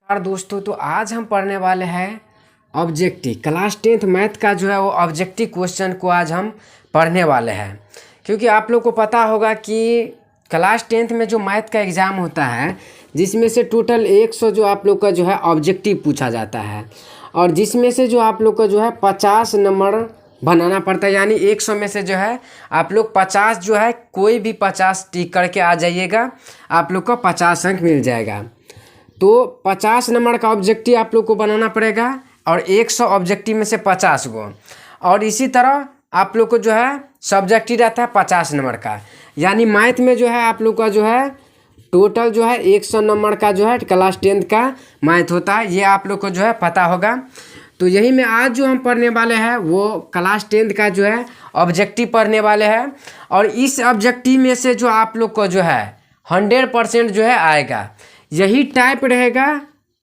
यार दोस्तों, तो आज हम पढ़ने वाले हैं ऑब्जेक्टिव क्लास 10th मैथ का जो है वो ऑब्जेक्टिव क्वेश्चन को आज हम पढ़ने वाले हैं। क्योंकि आप लोग को पता होगा कि क्लास 10th में जो मैथ का एग्ज़ाम होता है जिसमें से टोटल 100 जो आप लोग का जो है ऑब्जेक्टिव पूछा जाता है और जिसमें से जो आप लोग का जो है 50 नंबर बनाना पड़ता है। यानी 100 में से जो है आप लोग 50 जो है कोई भी 50 टिक करके आ जाइएगा, आप लोग को 50 अंक मिल जाएगा। तो 50 नंबर का ऑब्जेक्टिव आप लोग को बनाना पड़ेगा और 100 ऑब्जेक्टिव में से 50 गो, और इसी तरह आप लोग को जो है सब्जेक्टिव रहता है 50 नंबर का। यानी मैथ में जो है आप लोग का जो है टोटल जो है 100 नंबर का जो है क्लास 10th का मैथ होता है। ये आप लोग को जो है पता होगा। तो यही में आज जो हम पढ़ने वाले हैं वो क्लास 10th का जो है ऑब्जेक्टिव पढ़ने वाले हैं। और इस ऑब्जेक्टिव में से जो आप लोग को जो है 100% जो है आएगा, यही टाइप रहेगा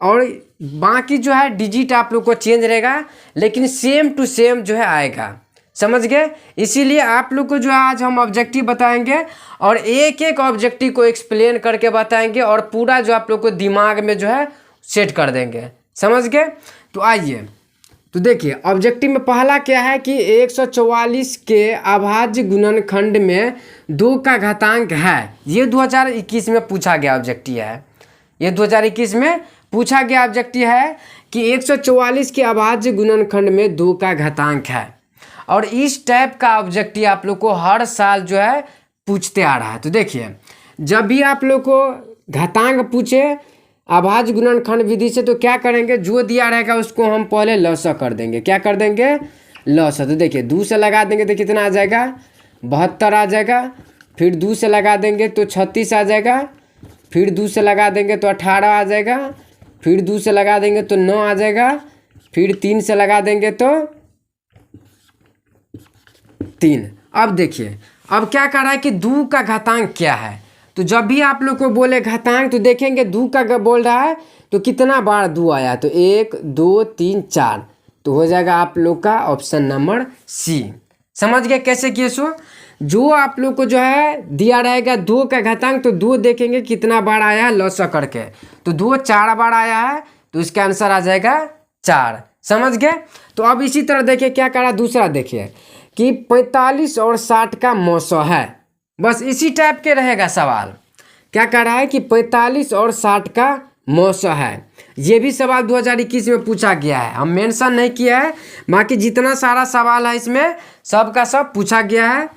और बाकी जो है डिजिट आप लोग को चेंज रहेगा, लेकिन सेम टू सेम जो है आएगा। समझ गए? इसीलिए आप लोग को जो है आज हम ऑब्जेक्टिव बताएंगे और एक एक ऑब्जेक्टिव को एक्सप्लेन करके बताएंगे और पूरा जो आप लोग को दिमाग में जो है सेट कर देंगे। समझ गए? तो आइए, तो देखिए ऑब्जेक्टिव में पहला क्या है कि 144 के अभाज्य गुणनखंड में 2 का घातांक है। ये 2021 में पूछा गया ऑब्जेक्टिव है। ये 2021 में पूछा गया ऑब्जेक्टिव है कि 144 के अभाज्य गुणनखंड में 2 का घातांक है। और इस टाइप का ऑब्जेक्टिव आप लोग को हर साल जो है पूछते आ रहा है। तो देखिए, जब भी आप लोग को घातांक पूछे अभाज्य गुणनखंड विधि से तो क्या करेंगे, जो दिया रहेगा उसको हम पहले लसा कर देंगे। क्या कर देंगे? लसा। तो देखिए 2 से लगा देंगे तो कितना आ जाएगा? 72 आ जाएगा। फिर 2 से लगा देंगे तो 36 आ जाएगा। फिर 2 से लगा देंगे तो 18 आ जाएगा। फिर 2 से लगा देंगे तो 9 आ जाएगा। फिर 3 से लगा देंगे तो 3। अब देखिए, अब क्या कर रहा है कि 2 का घातांक क्या है। तो जब भी आप लोग को बोले घातांक तो देखेंगे 2 का बोल रहा है तो कितना बार 2 आया, तो 1 2 3 4, तो हो जाएगा आप लोग का ऑप्शन नंबर सी। समझ गए कैसे किए? सो जो आप लोग को जो है दिया रहेगा 2 का घातांक, तो 2 देखेंगे कितना बार आया है लॉस करके, तो 2 4 बार आया है तो इसका आंसर आ जाएगा 4। समझ गए? तो अब इसी तरह देखिए क्या करा, दूसरा देखिए कि 45 और 60 का मौसो है। बस इसी टाइप के रहेगा सवाल। क्या कर रहा है कि 45 और 60 का मौसो है। ये भी सवाल 2021 में पूछा गया है, हम मेंशन नहीं किया है, बाकी जितना सारा सवाल है इसमें सब का सब पूछा गया है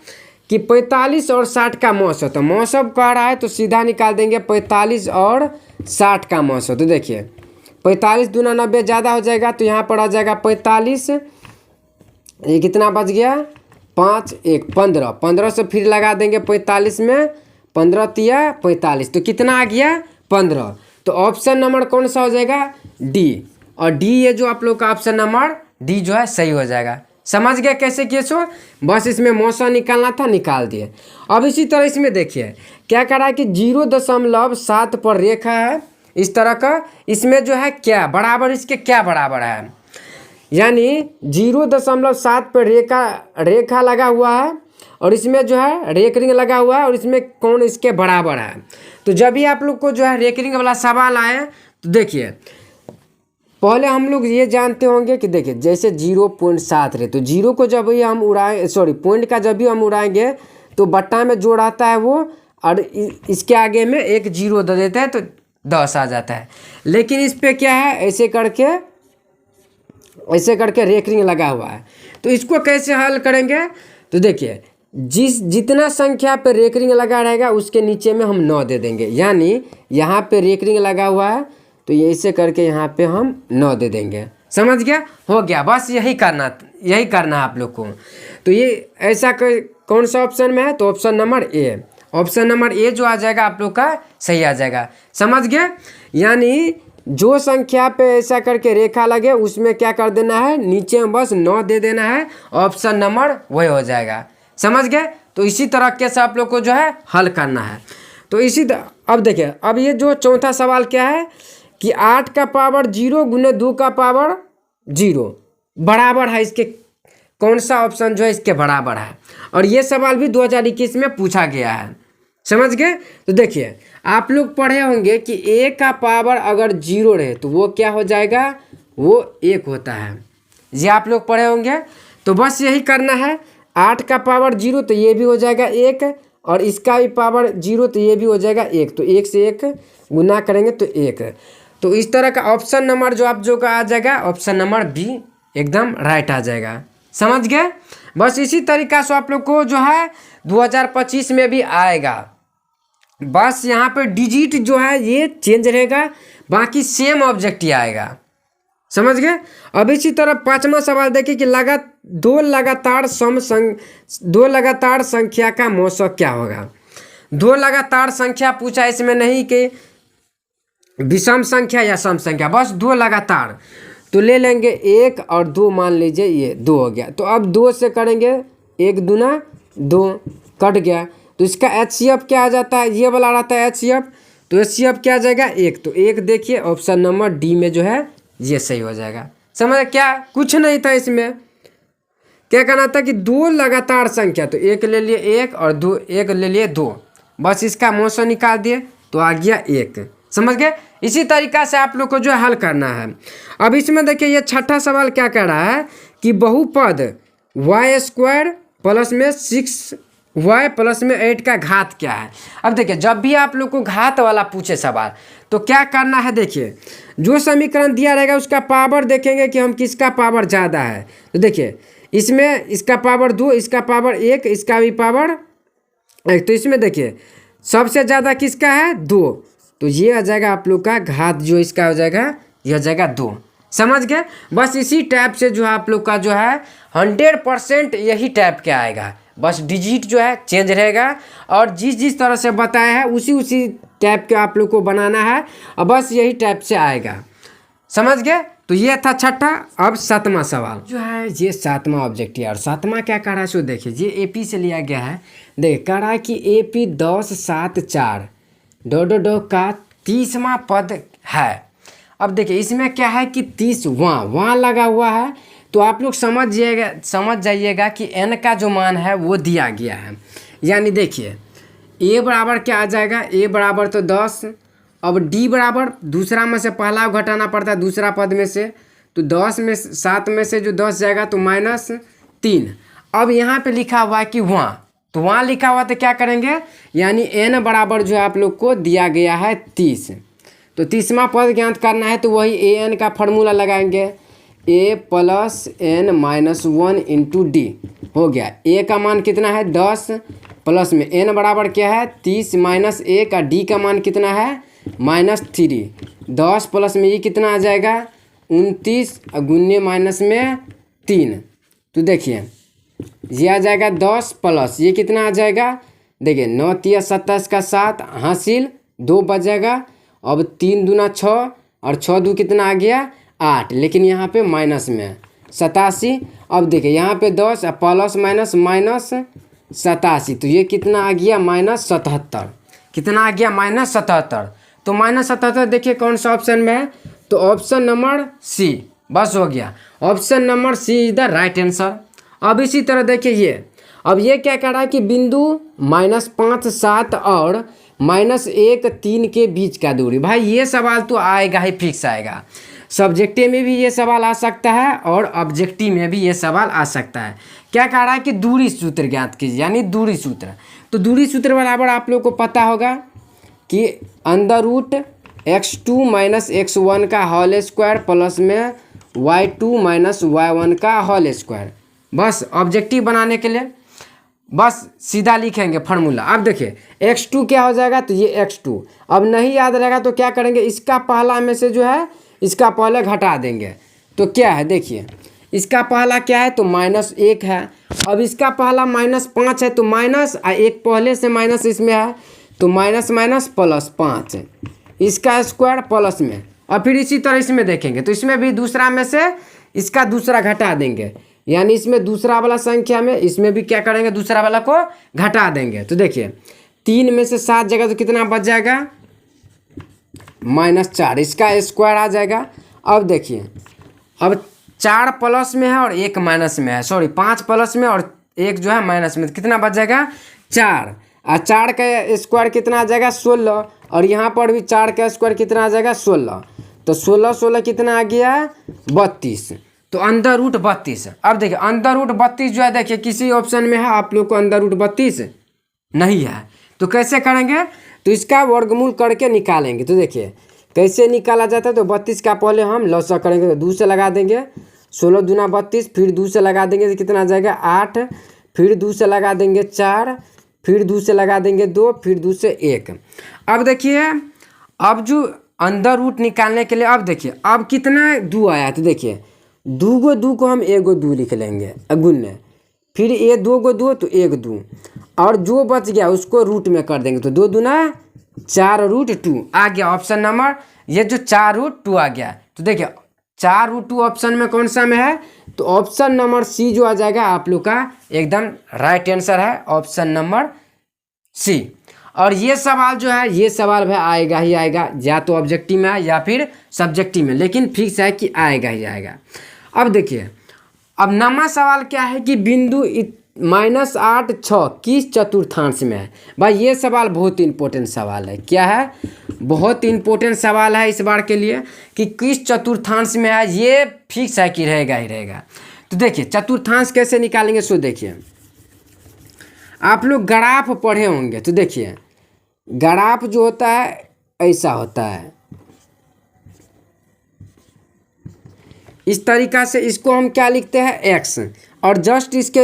कि 45 और 60 का मौसो। तो मौसो कह रहा है तो सीधा निकाल देंगे 45 और 60 का मौसो। तो देखिए 45 दूना 90 ज़्यादा हो जाएगा, तो यहाँ पर आ जाएगा 45, ये कितना बच गया 5 1 15, 15 से फिर लगा देंगे 45 में, 15 तिया 45, तो कितना आ गया 15। तो ऑप्शन नंबर कौन सा हो जाएगा? डी। और डी ये जो आप लोग का ऑप्शन नंबर डी जो है सही हो जाएगा। समझ गए कैसे किए? सो बस इसमें मौसम निकालना था, निकाल दिए। अब इसी तरह इसमें देखिए क्या कर रहा है कि 0.7 पर रेखा है इस तरह का, इसमें जो है क्या बराबर, इसके क्या बराबर है, यानी 0.7 पर रेखा लगा हुआ है और इसमें जो है रेकरिंग लगा हुआ है और इसमें कौन इसके बराबर है। तो जब भी आप लोग को जो है रेकरिंग वाला सवाल आए तो देखिए पहले हम लोग ये जानते होंगे कि देखिए जैसे 0.7 रहे तो 0 को जब भी हम उड़ाएं, सॉरी पॉइंट का जब भी हम उड़ाएंगे तो बट्टा में जो रहता है वो, और इसके आगे में एक 0 दे देते हैं तो 10 आ जाता है। लेकिन इस पर क्या है, ऐसे करके रेकरिंग लगा हुआ है। तो इसको कैसे हल करेंगे? तो देखिए जितना संख्या पे रेकरिंग लगा रहेगा उसके नीचे में हम 9 दे देंगे। यानी यहाँ पे रेकरिंग लगा हुआ है तो ये ऐसे करके यहाँ पे हम 9 दे देंगे। समझ गया? हो गया। बस यही करना है आप लोग को। तो ये ऐसा कौन सा ऑप्शन में है? तो ऑप्शन नंबर ए। ऑप्शन नंबर ए जो आ जाएगा आप लोग का सही आ जाएगा। समझ गए? यानी जो संख्या पे ऐसा करके रेखा लगे उसमें क्या कर देना है, नीचे में बस 9 दे देना है, ऑप्शन नंबर वही हो जाएगा। समझ गए? तो इसी तरह के से आप लोग को जो है हल करना है। तो अब देखिए, अब ये जो चौथा सवाल क्या है कि 8 का पावर 0 गुने 2 का पावर 0 बराबर है, इसके कौन सा ऑप्शन जो है इसके बराबर है। और ये सवाल भी 2021 में पूछा गया है। समझ गए। तो देखिए आप लोग पढ़े होंगे कि a का पावर अगर 0 रहे तो वो क्या हो जाएगा, वो 1 होता है। ये आप लोग पढ़े होंगे। तो बस यही करना है, 8 का पावर 0 तो ये भी हो जाएगा 1, और इसका भी पावर 0 तो ये भी हो जाएगा 1। तो 1 से 1 गुना करेंगे तो 1। तो इस तरह का ऑप्शन नंबर जो आप जो का आ जाएगा, ऑप्शन नंबर बी एकदम राइट आ जाएगा। समझ गए। बस इसी तरीका से आप लोग को जो है 2025 में भी आएगा। बस यहाँ पे डिजिट जो है ये चेंज रहेगा, बाकी सेम ऑब्जेक्ट ही आएगा। समझ गए। अब इसी तरह 5वां सवाल देखिए कि दो लगातार संख्या का मौसक क्या होगा। दो लगातार संख्या पूछा, इसमें नहीं कि विषम संख्या या सम संख्या, बस दो लगातार। तो ले लेंगे 1 और 2, मान लीजिए ये 2 हो गया। तो अब 2 से करेंगे 1 दूना 2, कट गया। तो इसका HCF क्या आ जाता है, ये वाला आता है HCF। तो HCF क्या आ जाएगा 1। तो 1 देखिए ऑप्शन नंबर डी में जो है ये सही हो जाएगा। समझ क्या, कुछ नहीं था इसमें। क्या कहना था कि दो लगातार संख्या, तो 1 ले लिए 1 और 2, 1 ले लिए 2, बस इसका मौसम निकाल दिए तो आ गया 1। समझ गए। इसी तरीका से आप लोग को जो हल करना है। अब इसमें देखिए ये छठा सवाल क्या कह रहा है कि बहुपद y² प्लस में 6y प्लस में 8 का घात क्या है। अब देखिए जब भी आप लोग को घात वाला पूछे सवाल तो क्या करना है, देखिए जो समीकरण दिया रहेगा उसका पावर देखेंगे कि हम किसका पावर ज़्यादा है। तो देखिए इसमें इसका पावर 2, इसका पावर 1, इसका भी पावर 1। तो इसमें देखिए सबसे ज़्यादा किसका है 2, तो ये आ जाएगा आप लोग का घात जो इसका हो जाएगा, ये हो जाएगा 2। समझ गए। बस इसी टाइप से जो है आप लोग का जो है 100% यही टाइप के आएगा। बस डिजिट जो है चेंज रहेगा, और जिस तरह से बताया है उसी टाइप के आप लोग को बनाना है, और बस यही टाइप से आएगा। समझ गए। तो ये था छठा। अब 7वां सवाल जो है ये 7वां ऑब्जेक्ट है। और 7वां क्या कह रहा है सो देखिए, ये AP से लिया गया है। देखिए कह रहा है कि AP 10 7 4 डो का 30वां पद है। अब देखिए इसमें क्या है कि 30 वहाँ लगा हुआ है। तो आप लोग समझ जाइएगा कि n का जो मान है वो दिया गया है। यानी देखिए a बराबर क्या आ जाएगा, a बराबर तो 10। अब d बराबर दूसरा में से पहला घटाना पड़ता है दूसरा पद में से, तो 10 में 7 में से जो 10 जाएगा तो -3। अब यहाँ पे लिखा हुआ है कि वहाँ, तो वहाँ लिखा हुआ तो क्या करेंगे, यानी n बराबर जो है आप लोग को दिया गया है 30। तो 30वां पद ज्ञात करना है तो वही an का फार्मूला लगाएंगे, a + n - 1 × d हो गया। a का मान कितना है 10, प्लस में n बराबर क्या है 30 - 1 का d का मान कितना है -3। 10 प्लस में ये कितना आ जाएगा 29 गुन्ने माइनस में 3। तो देखिए ये आ जाएगा 10 प्लस ये कितना आ जाएगा, देखिए 9 × 27 का 7 हासिल 2 बचेगा। अब 3 दूना 6 और 6 दूना कितना आ गया 8, लेकिन यहाँ पे माइनस में 87। अब देखिए यहाँ पे 10 प्लस माइनस -87, तो ये कितना आ गया -77। कितना आ गया -77। तो -77 देखिए कौन सा ऑप्शन में है, तो ऑप्शन नंबर सी। बस हो गया, option number C is the right answer. अब इसी तरह देखिए ये, अब ये क्या कह रहा है कि बिंदु -5 7 और -1 3 के बीच का दूरी। भाई ये सवाल तो आएगा ही, फिक्स आएगा। सब्जेक्टिव में भी ये सवाल आ सकता है और ऑब्जेक्टिव में भी ये सवाल आ सकता है। क्या कह रहा है कि दूरी सूत्र ज्ञात कीजिए, यानी दूरी सूत्र। तो दूरी सूत्र बराबर आप लोग को पता होगा कि √x2 - x1 का होल स्क्वायर प्लस में y2 - y1 का होल स्क्वायर। बस ऑब्जेक्टिव बनाने के लिए बस सीधा लिखेंगे फार्मूला। अब देखिए x2 क्या हो जाएगा, तो ये x2। अब नहीं याद रहेगा तो क्या करेंगे, इसका पहला में से जो है इसका पहले घटा देंगे। तो क्या है देखिए, इसका पहला क्या है तो -1 है। अब इसका पहला -5 है, तो माइनस एक पहले से माइनस इसमें है, तो माइनस +5 इसका स्क्वायर प्लस में। और फिर इसी तरह इसमें देखेंगे तो इसमें भी दूसरा में से इसका दूसरा घटा देंगे, यानी इसमें दूसरा वाला संख्या में इसमें भी क्या करेंगे दूसरा वाला को घटा देंगे। तो देखिए 3 में से 7 जगह तो कितना बच जाएगा -4, इसका स्क्वायर आ जाएगा। अब देखिए अब 4 प्लस में है और 1 माइनस में है, सॉरी 5 प्लस में और 1 जो है माइनस में, तो कितना बच जाएगा 4। और 4 का स्क्वायर कितना आ जाएगा 16, और यहाँ पर भी 4 का स्क्वायर कितना आ जाएगा 16, तो 16 16 कितना आ गया 32, तो अंदर रूट 32। अब देखिए अंदर रूट 32 जो है, देखिए किसी ऑप्शन में है आप लोग को अंदर रूट 32 नहीं है, तो कैसे करेंगे, तो इसका वर्गमूल करके निकालेंगे। तो देखिए कैसे निकाला जाता है, तो 32 का पहले हम लॉसा करेंगे, तो 2 से लगा देंगे, 16 दूना 32, फिर 2 से लगा देंगे तो कितना आ जाएगा 8, फिर 2 से लगा देंगे 4, फिर 2 से लगा देंगे 2, फिर 2 से 1। अब देखिए अब जो अंदर रूट निकालने के लिए, अब देखिए अब कितना 2 आया, तो देखिए 2 को हम 1 2 लिख लेंगे गुण्य, फिर ये 2 2 तो 1 2, और जो बच गया उसको रूट में कर देंगे, तो 2 दूना 4 रूट 2 आ गया ऑप्शन नंबर, ये जो 4 रूट 2 आ गया। तो देखिए 4 रूट 2 ऑप्शन में कौन सा में है, तो ऑप्शन नंबर सी जो आ जाएगा आप लोग का एकदम राइट आंसर है, ऑप्शन नंबर सी। और ये सवाल जो है, ये सवाल भाई आएगा ही आएगा, या तो ऑब्जेक्टिव में है या फिर सब्जेक्टिव में, लेकिन फिक्स है कि आएगा ही आएगा। अब देखिए अब नवा सवाल क्या है कि बिंदु -8 6 किस चतुर्थांश में है। भाई ये सवाल बहुत इंपॉर्टेंट सवाल है, क्या है, बहुत इंपॉर्टेंट सवाल है इस बार के लिए कि किस चतुर्थांश में है, ये फिक्स है कि रहेगा ही रहेगा। तो देखिए चतुर्थांश कैसे निकालेंगे, सो देखिए आप लोग ग्राफ पढ़े होंगे, तो देखिए ग्राफ जो होता है ऐसा होता है, इस तरीका से, इसको हम क्या लिखते हैं x, और जस्ट इसके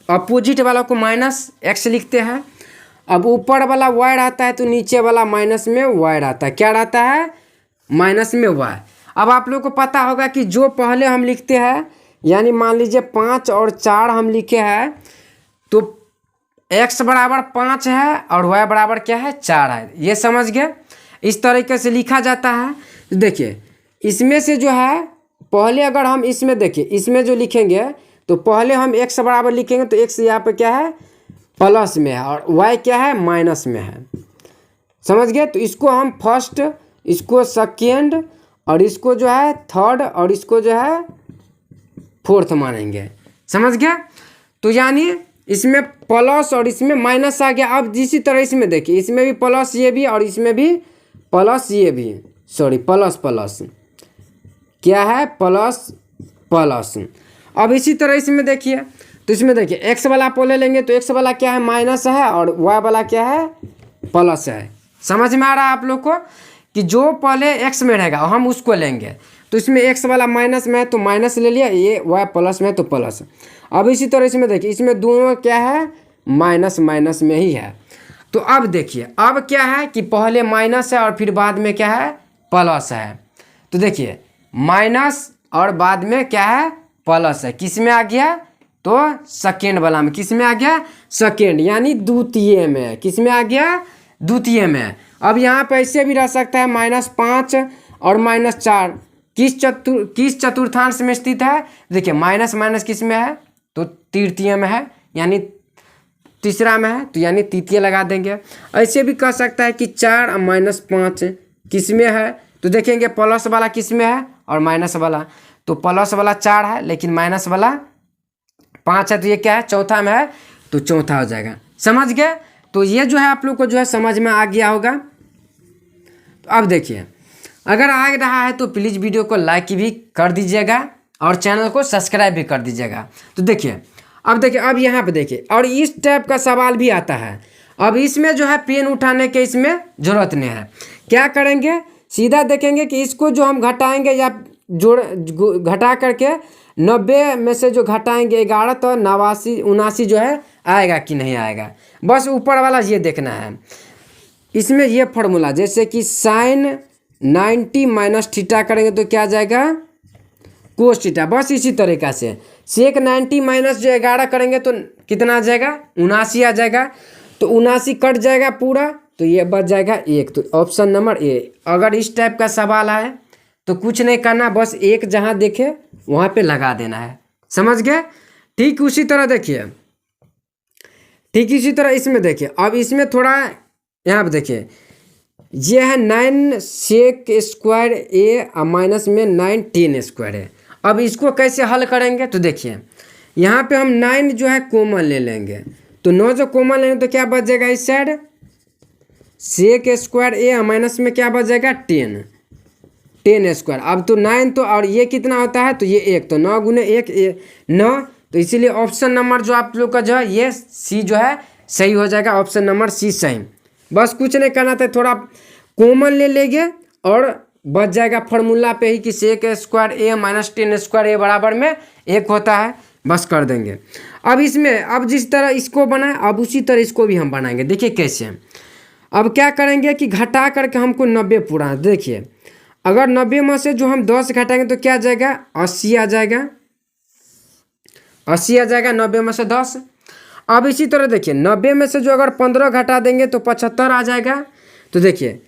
अपोजिट वाला को -x लिखते हैं। अब ऊपर वाला y रहता है तो नीचे वाला माइनस में y रहता है, क्या रहता है माइनस में y। अब आप लोग को पता होगा कि जो पहले हम लिखते हैं, यानी मान लीजिए 5 और 4 हम लिखे हैं, तो x बराबर 5 है और y बराबर क्या है 4 है, ये समझ गए, इस तरीके से लिखा जाता है। तो देखिए इसमें से जो है पहले अगर हम इसमें देखिए, इसमें जो लिखेंगे तो पहले हम x बराबर लिखेंगे, तो x यहाँ पे क्या है प्लस में है और y क्या है माइनस में है, समझ गए। तो इसको हम फर्स्ट, इसको सेकेंड, और इसको जो है थर्ड, और इसको जो है फोर्थ मानेंगे, समझ गया। तो यानी इसमें प्लस और इसमें माइनस आ गया। अब इसी तरह इसमें देखिए, इसमें भी प्लस ये भी, और इसमें भी प्लस ये भी, सॉरी प्लस प्लस क्या है प्लस प्लस। अब इसी तरह इसमें देखिए, तो इसमें देखिए एक्स वाला पहले लेंगे तो एक्स वाला क्या है माइनस है, और वाई वाला क्या है प्लस है। समझ में आ रहा है आप लोग को कि जो पहले एक्स में रहेगा हम उसको लेंगे, तो इसमें एक्स वाला माइनस में है तो माइनस ले लिया, ये वाई प्लस में तो प्लस। अब इसी तरह इसमें देखिए, इसमें दोनों क्या है माइनस माइनस में ही है। तो अब देखिए अब क्या है कि पहले माइनस है और फिर बाद में क्या है प्लस है। तो देखिए माइनस और बाद में क्या है प्लस है, किस में आ गया तो सेकेंड वाला में, किस में आ गया सेकेंड, यानी द्वितीय में, किस में आ गया द्वितीय में। अब यहाँ पे ऐसे भी रह सकता है -5 और -4 किस चतुर्थांश में स्थित है। देखिए माइनस माइनस किस में है तो तृतीय में है, यानी तीसरा में है, तो यानी तृतीय लगा देंगे। ऐसे भी कह सकता है कि 4 और -5 किस में है, तो देखेंगे प्लस वाला किस में है और माइनस वाला, तो प्लस वाला 4 है लेकिन माइनस वाला 5 है, तो ये क्या है चौथा में है, तो चौथा हो जाएगा। समझ गए। तो ये जो है आप लोग को जो है समझ में आ गया होगा। तो अब देखिए अगर आ रहा है तो प्लीज़ वीडियो को लाइक भी कर दीजिएगा और चैनल को सब्सक्राइब भी कर दीजिएगा। तो देखिए अब यहाँ पे देखिए, और इस टाइप का सवाल भी आता है। अब इसमें जो है पेन उठाने के इसमें ज़रूरत नहीं है, क्या करेंगे सीधा देखेंगे कि इसको जो हम घटाएंगे या जोड़ घटा करके 90 में से जो घटाएंगे 11 तो 89 जो है आएगा कि नहीं आएगा, बस ऊपर वाला ये देखना है। इसमें ये फॉर्मूला जैसे कि साइन 90 माइनस थीटा करेंगे तो क्या आ जाएगा कोस थीटा, बस इसी तरीक़ा से सेक 90 माइनस जो 11 करेंगे तो कितना आ जाएगा 79 आ जाएगा, तो 79 कट जाएगा पूरा, तो ये बच जाएगा 1। तो ऑप्शन नंबर ए। अगर इस टाइप का सवाल आए तो कुछ नहीं करना, बस एक जहाँ देखे वहाँ पे लगा देना है, समझ गए। ठीक उसी तरह देखिए, ठीक इसी तरह इसमें देखिए, अब इसमें थोड़ा यहाँ पे देखिए ये है 9 सेक स्क्वायर ए और माइनस में 9 10 स्क्वायर है। अब इसको कैसे हल करेंगे तो देखिए यहाँ पे हम 9 जो है कॉमन ले लेंगे, तो 9 जो कॉमन लेंगे तो क्या बच जाएगा इस साइड, सेक स्क्वायर ए माइनस में क्या बच जाएगा 10 स्क्वायर। अब तो 9 तो और ये कितना होता है, तो ये 1, तो 9 गुने 1 9, तो इसीलिए ऑप्शन नंबर जो आप लोग का जो है ये सी जो है सही हो जाएगा, ऑप्शन नंबर सी सही। बस कुछ नहीं करना था, थोड़ा कॉमन ले लेंगे और बच जाएगा फॉर्मूला पे ही कि सेक स्क्वायर ए माइनस 10 स्क्वायर ए बराबर में 1 होता है, बस कर देंगे। अब इसमें अब जिस तरह इसको बनाए अब उसी तरह इसको भी हम बनाएंगे। देखिए कैसे, अब क्या करेंगे कि घटा करके हमको 90 पूरा, देखिए अगर 90 में से जो हम 10 घटाएंगे तो क्या आ जाएगा 80 आ जाएगा, 80 आ जाएगा 90 में से 10। अब इसी तरह देखिए 90 में से जो अगर 15 घटा देंगे तो 75 आ जाएगा। तो देखिए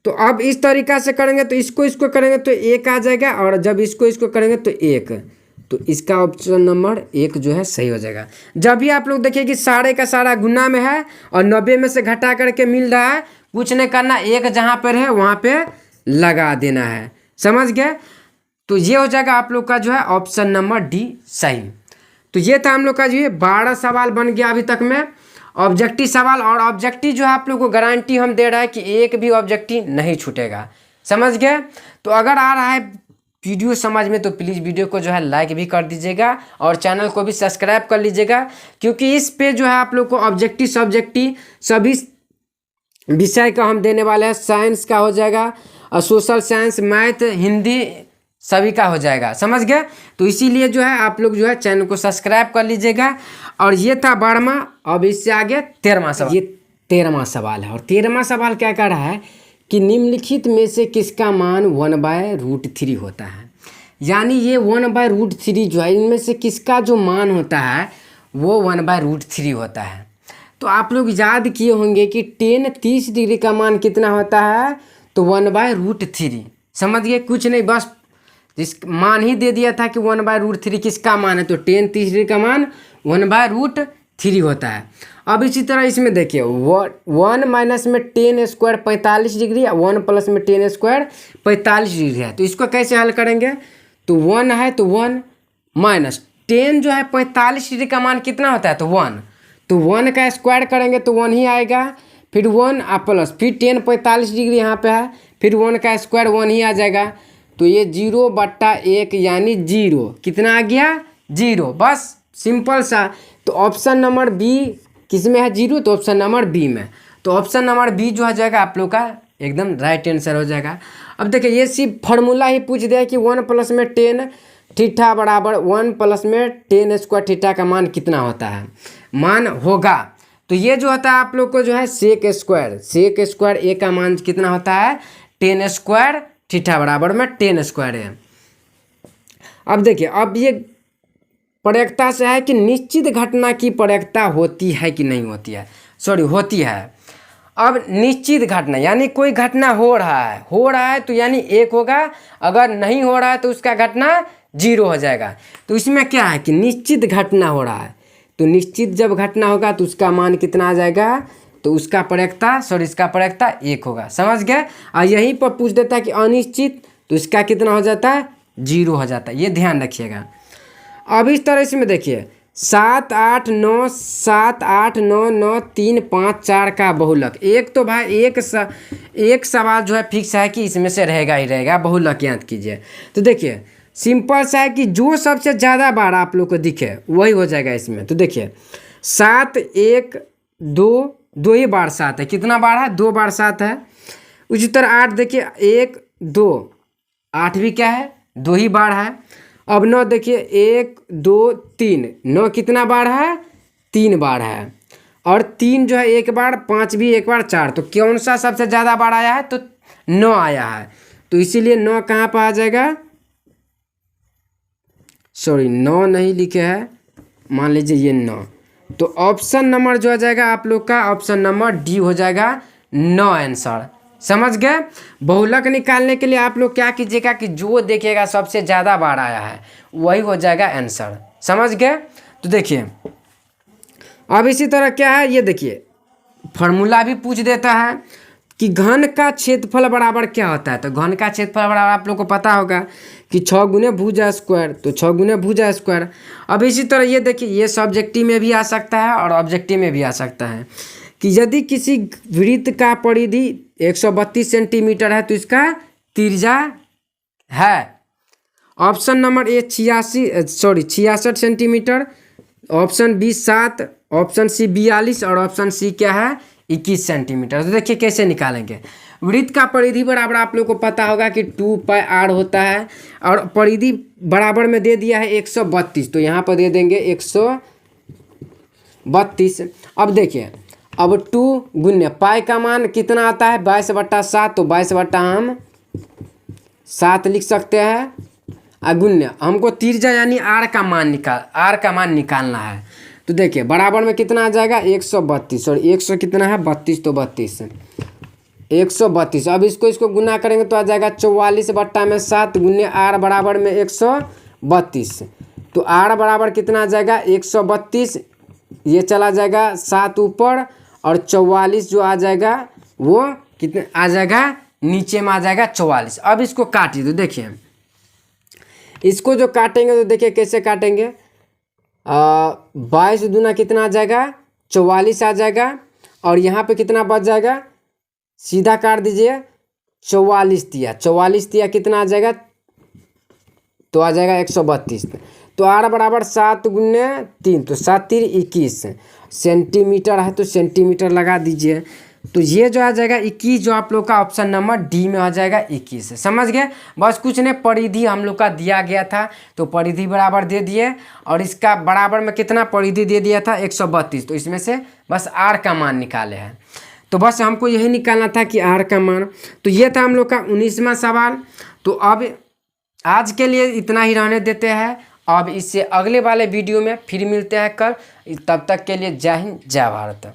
तो अब इस तरीका से करेंगे तो इसको करेंगे तो 1 आ जाएगा, और जब इसको करेंगे तो 1, तो इसका ऑप्शन नंबर 1 जो है सही हो जाएगा। जब भी आप लोग देखिए कि सारे का सारा गुना में है और 90 में से घटा करके मिल रहा है, कुछ नहीं करना, 1 जहाँ पर है वहाँ पे लगा देना है, समझ गए। तो ये हो जाएगा आप लोग का जो है ऑप्शन नंबर डी सही। तो ये था हम लोग का जो है 12 सवाल बन गया अभी तक में ऑब्जेक्टिव सवाल, और ऑब्जेक्टिव जो है आप लोग को गारंटी हम दे रहा है कि एक भी ऑब्जेक्टिव नहीं छूटेगा, समझ गए। तो अगर आ रहा है वीडियो समझ में तो प्लीज़ वीडियो को जो है लाइक भी कर दीजिएगा और चैनल को भी सब्सक्राइब कर लीजिएगा, क्योंकि इस पे जो है आप लोग को ऑब्जेक्टिव सब्जेक्टिव सभी विषय का हम देने वाले हैं। साइंस का हो जाएगा और सोशल साइंस, मैथ, हिंदी सभी का हो जाएगा, समझ गए। तो इसीलिए जो है आप लोग जो है चैनल को सब्सक्राइब कर लीजिएगा। और ये था 12वां, अब इससे आगे 13वां सवाल। ये 13वां सवाल है, और 13वां सवाल क्या कह रहा है कि निम्नलिखित में से किसका मान 1/√3 होता है। यानी ये 1/√3 जो है इनमें से किसका जो मान होता है वो 1/√3 होता है। तो आप लोग याद किए होंगे कि tan 30 डिग्री का मान कितना होता है, तो 1/√3, समझ गए। कुछ नहीं, बस इस मान ही दे दिया था कि 1/√3 किसका मान है, तो tan 30 डिग्री का मान 1/√3 होता है। अब इसी तरह इसमें देखिए 1 माइनस में tan स्क्वायर 45 डिग्री, 1 प्लस में tan स्क्वायर 45 डिग्री है। तो इसको कैसे हल करेंगे, तो 1 है तो 1 माइनस tan जो है 45 डिग्री का मान कितना होता है, तो 1, तो 1 का स्क्वायर करेंगे तो 1 ही आएगा, फिर 1 प्लस फिर tan 45 डिग्री यहाँ पे है, फिर 1 का स्क्वायर 1 ही आ जाएगा। तो ये 0/1 यानी 0, कितना आ गया 0, बस सिंपल सा। तो ऑप्शन नंबर बी किस में है 0, तो ऑप्शन नंबर बी में, तो ऑप्शन नंबर बी जो हो जाएगा आप लोग का एकदम राइट आंसर हो जाएगा। अब देखिए ये सिर्फ फार्मूला ही पूछ दिया कि 1 प्लस में tan थीटा बराबर 1 प्लस में tan स्क्वायर थीटा का मान कितना होता है, मान होगा। तो ये जो होता है आप लोग को जो है सेक स्क्वायर ए का मान कितना होता है tan स्क्वायर थीटा बराबर में tan स्क्वायर है। अब देखिए अब ये प्रयोक्ता से है कि निश्चित घटना की प्रयोक्ता होती है कि नहीं होती है, सॉरी होती है। अब निश्चित घटना यानी कोई घटना हो रहा है तो यानी 1 होगा, अगर नहीं हो रहा है तो उसका घटना 0 हो जाएगा। तो इसमें क्या है कि निश्चित घटना हो रहा है, तो निश्चित जब घटना होगा तो उसका मान कितना आ जाएगा, तो उसका प्रयोक्ता इसका प्रयोक्ता 1 होगा, समझ गए। और यहीं पर पूछ देता है कि अनिश्चित, तो इसका कितना हो जाता है 0 हो जाता है, ये ध्यान रखिएगा। अब इस तरह से में देखिए 7 8 9 7 8 9 9 3 5 4 का बहुलक, एक तो भाई एक सवाल जो है फिक्स है कि इसमें से रहेगा ही रहेगा, बहुलक याद कीजिए। तो देखिए सिंपल सा है कि जो सबसे ज़्यादा बार आप लोग को दिखे वही हो जाएगा इसमें। तो देखिए 7 1 2 ही बार 7 है, कितना बार है 2 बार 7 है। उसी तरह 8 देखिए 1 2 8 भी क्या है 2 ही बार है। अब 9 देखिए 1 2 3 9 कितना बार है 3 बार है, और 3 जो है 1 बार, 5 भी 1 बार, 4, तो कौन सा सबसे ज़्यादा बार आया है, तो 9 आया है। तो इसीलिए 9 कहाँ पर आ जाएगा, सॉरी 9 नहीं लिखे हैं, मान लीजिए ये 9, तो ऑप्शन नंबर जो आ जाएगा आप लोग का ऑप्शन नंबर डी हो जाएगा 9 आंसर, समझ गए। बहुलक निकालने के लिए आप लोग क्या कीजिएगा कि जो देखिएगा सबसे ज़्यादा बार आया है वही हो जाएगा आंसर, समझ गए। तो देखिए अब इसी तरह क्या है, ये देखिए फार्मूला भी पूछ देता है कि घन का क्षेत्रफल बराबर क्या होता है। तो घन का क्षेत्रफल बराबर आप लोग को पता होगा कि 6 गुने भुजा स्क्वायर, तो 6 गुने भुजा स्क्वायर। अब इसी तरह ये देखिए, ये सब्जेक्टिव में भी आ सकता है और ऑब्जेक्टिव में भी आ सकता है कि यदि किसी वृत्त का परिधि 132 सेंटीमीटर है तो इसका त्रिज्या है। Option number A 66 centimetre, option B 7, option C 42 और ऑप्शन सी क्या है 21 सेंटीमीटर। तो देखिए कैसे निकालेंगे। वृत्त का परिधि बराबर आप लोग को पता होगा कि 2πr होता है और परिधि बराबर में दे दिया है 132, तो यहाँ पर दे देंगे 132। अब देखिए, अब 2 गुण्य पाई का मान कितना आता है 22/7, तो 22 हम 7 लिख सकते हैं। अगुण्य हमको त्रिज्या यानी आर का मान निकालना है। तो देखिए बराबर में कितना आ जाएगा 132 और 100 कितना है 32, तो 32 132। अब इसको गुना करेंगे तो आ जाएगा 44/7 गुण्य आर बराबर में 132। तो आर बराबर कितना आ जाएगा 132, ये चला जाएगा 7 ऊपर और 44 जो आ जाएगा वो कितने आ जाएगा नीचे में आ जाएगा 44। अब इसको काटिए, तो देखिए इसको जो काटेंगे तो देखिए कैसे काटेंगे। 22 दूना कितना आ जाएगा 44 आ जाएगा और यहाँ पे कितना बच जाएगा, सीधा काट दीजिए 44 दिया कितना आ जाएगा, तो आ जाएगा 132। तो आर बराबर 7 गुने 3, तो 7 3 21 सेंटीमीटर है, तो सेंटीमीटर लगा दीजिए। तो ये जो आ जाएगा 21, जो आप लोग का ऑप्शन नंबर डी में आ जाएगा 21। समझ गए, बस कुछ नहीं, परिधि हम लोग का दिया गया था तो परिधि बराबर दे दिए और इसका बराबर में कितना परिधि दे दिया था 132, तो इसमें से बस आर का मान निकाले हैं। तो बस हमको यही निकालना था कि आर का मान। तो ये था हम लोग का 19वां सवाल। तो अब आज के लिए इतना ही रहने देते हैं। अब इससे अगले वाले वीडियो में फिर मिलते हैं कल। तब तक के लिए जय हिंद जय भारत।